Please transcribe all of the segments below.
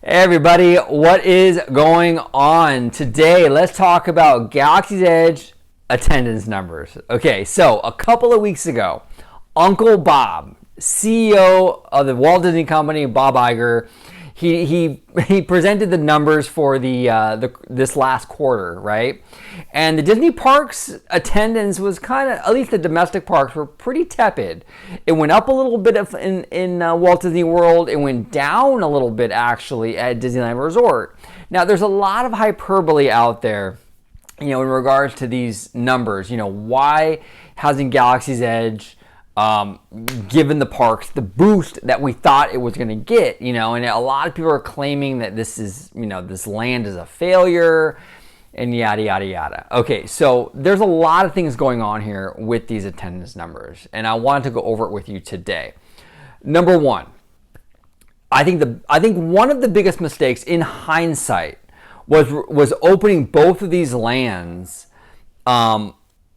Hey everybody, what is going on? Today, let's talk about Galaxy's Edge attendance numbers. Okay, so a couple of weeks ago, Uncle Bob, CEO of the Walt Disney Company, Bob Iger, he presented the numbers for this last quarter, right? And the Disney parks attendance was kind of, at least the domestic parks were pretty tepid. It went up a little bit in Walt Disney World. It went down a little bit actually at Disneyland Resort. Now there's a lot of hyperbole out there, in regards to these numbers. Why hasn't Galaxy's Edge given the parks the boost that we thought it was going to get, and a lot of people are claiming that this land is a failure and yada, yada, yada. Okay, so there's a lot of things going on here with these attendance numbers, and I wanted to go over it with you today. Number one, I think one of the biggest mistakes in hindsight was opening both of these lands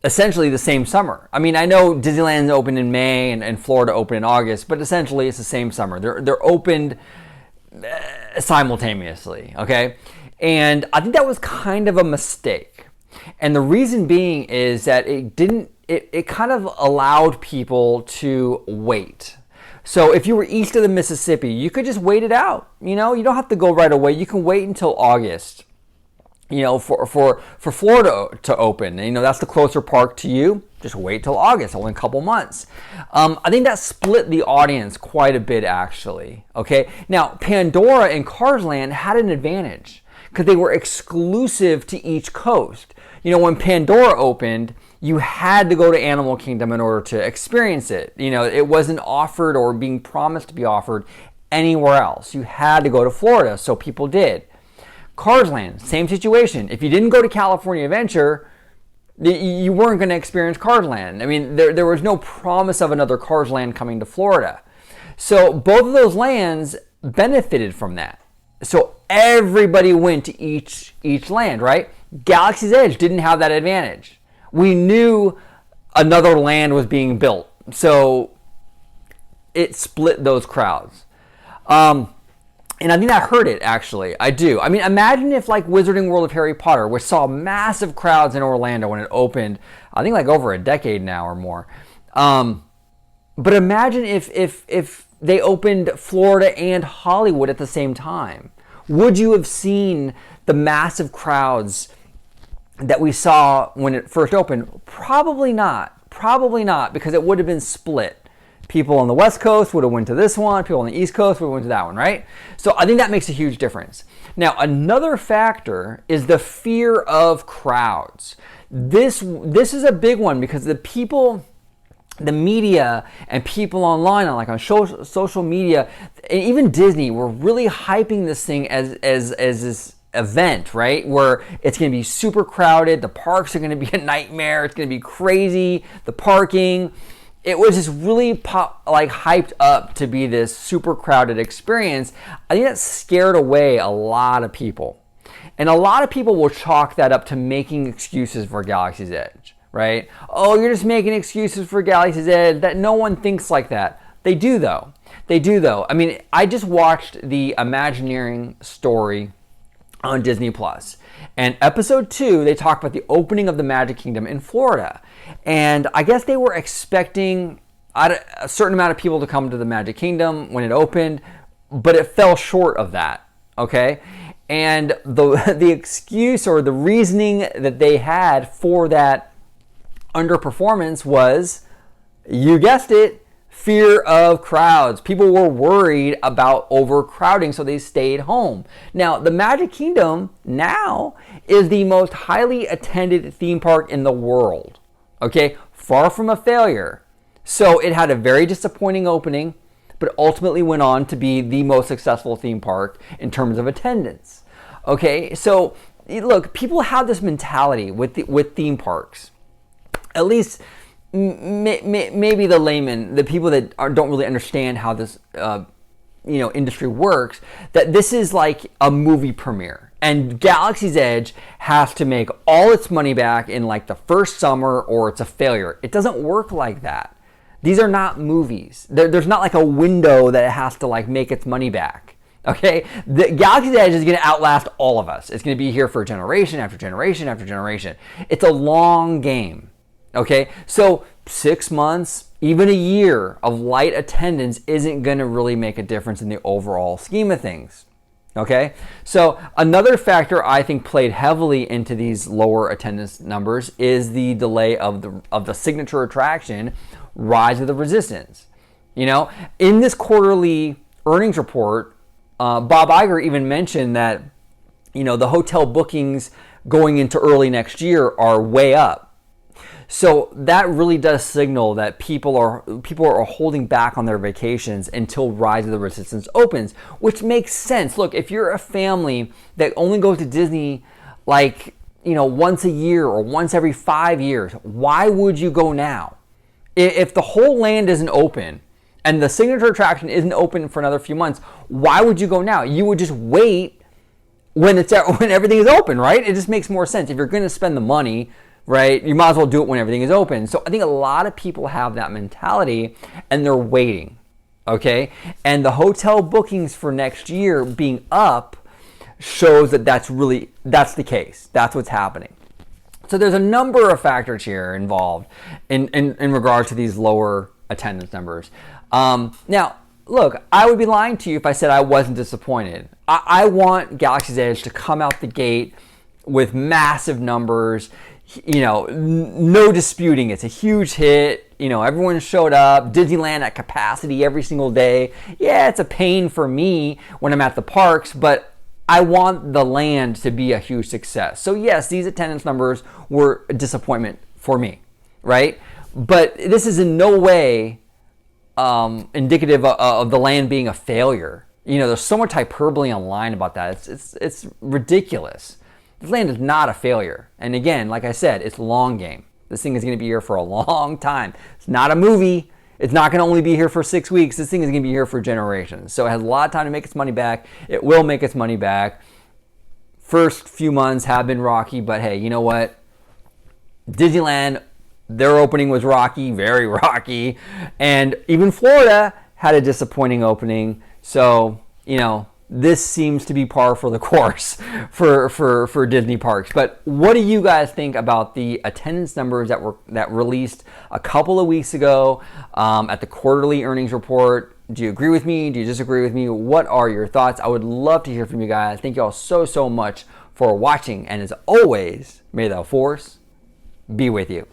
essentially the same summer. I mean, I know Disneyland's opened in May and Florida opened in August, but essentially it's the same summer. They're opened simultaneously, okay? And I think that was kind of a mistake. And the reason being is that it kind of allowed people to wait. So if you were east of the Mississippi, you could just wait it out. You don't have to go right away. You can wait until August. For Florida to open, that's the closer park to you. Just wait till August, only a couple months. I think that split the audience quite a bit, actually. Okay, now Pandora and Cars Land had an advantage because they were exclusive to each coast. When Pandora opened, you had to go to Animal Kingdom in order to experience it. It wasn't offered or being promised to be offered anywhere else. You had to go to Florida, so people did. Cars Land, same situation. If you didn't go to California Adventure, you weren't going to experience Cars Land. I mean, there was no promise of another Cars Land coming to Florida. So both of those lands benefited from that. So everybody went to each land, right? Galaxy's Edge didn't have that advantage. We knew another land was being built, so it split those crowds. And I think that hurt it, actually. I do. I mean, imagine if like Wizarding World of Harry Potter, which saw massive crowds in Orlando when it opened, I think like over a decade now or more. But imagine if they opened Florida and Hollywood at the same time. Would you have seen the massive crowds that we saw when it first opened? Probably not. Probably not, because it would have been split. People on the West Coast would have went to this one. People on the East Coast would have went to that one, right? So I think that makes a huge difference. Now, another factor is the fear of crowds. This is a big one because the people, the media, and people online, on social media, and even Disney, were really hyping this thing as this event, right? Where it's going to be super crowded. The parks are going to be a nightmare. It's going to be crazy. The parking. It was just really hyped up to be this super crowded experience. I think that scared away a lot of people. And a lot of people will chalk that up to making excuses for Galaxy's Edge, right? Oh, you're just making excuses for Galaxy's Edge. That no one thinks like that. They do though. I mean, I just watched the Imagineering story on Disney Plus. And episode 2, they talk about the opening of the Magic Kingdom in Florida. And I guess they were expecting a certain amount of people to come to the Magic Kingdom when it opened, but it fell short of that, okay? And the excuse or the reasoning that they had for that underperformance was, you guessed it, fear of crowds. People were worried about overcrowding, so they stayed home. Now, the Magic Kingdom now is the most highly attended theme park in the world. Okay, far from a failure. So it had a very disappointing opening, but ultimately went on to be the most successful theme park in terms of attendance. Okay, so look, people have this mentality with theme parks. At least maybe the layman, the people that don't really understand how this industry works, that this is like a movie premiere. And Galaxy's Edge has to make all its money back in like the first summer or it's a failure. It doesn't work like that. These are not movies. There's not like a window that it has to like make its money back. Okay, the Galaxy's Edge is going to outlast all of us. It's going to be here for generation after generation after generation. It's a long game. Okay, so 6 months, even a year of light attendance isn't going to really make a difference in the overall scheme of things. Okay, so another factor I think played heavily into these lower attendance numbers is the delay of the signature attraction, Rise of the Resistance. You know, in this quarterly earnings report, Bob Iger even mentioned that, you know, the hotel bookings going into early next year are way up. So that really does signal that people are holding back on their vacations until Rise of the Resistance opens, which makes sense. Look, if you're a family that only goes to Disney like, you know, once a year or once every 5 years, why would you go now? If the whole land isn't open and the signature attraction isn't open for another few months, why would you go now? You would just wait when everything is open, right? It just makes more sense. If you're going to spend the money, right, you might as well do it when everything is open. So I think a lot of people have that mentality and they're waiting, okay? And the hotel bookings for next year being up shows that that's the case. That's what's happening. So there's a number of factors here involved in regards to these lower attendance numbers. Now, look, I would be lying to you if I said I wasn't disappointed. I want Galaxy's Edge to come out the gate with massive numbers. You know, no disputing, it's a huge hit. You know, everyone showed up. Disneyland at capacity every single day. Yeah, it's a pain for me when I'm at the parks, but I want the land to be a huge success. So yes, these attendance numbers were a disappointment for me, right? But this is in no way indicative of the land being a failure. You know, there's so much hyperbole online about that. It's ridiculous. This land is not a failure. And again, like I said, it's a long game. This thing is going to be here for a long time. It's not a movie. It's not going to only be here for 6 weeks. This thing is going to be here for generations. So it has a lot of time to make its money back. It will make its money back. First few months have been rocky, but hey, you know what? Disneyland, their opening was rocky, very rocky. And even Florida had a disappointing opening. So, you know, this seems to be par for the course for Disney parks. But what do you guys think about the attendance numbers that released a couple of weeks ago at the quarterly earnings report? Do you agree with me? Do you disagree with me? What are your thoughts? I would love to hear from you guys. Thank you all so much for watching. And as always, may the force be with you.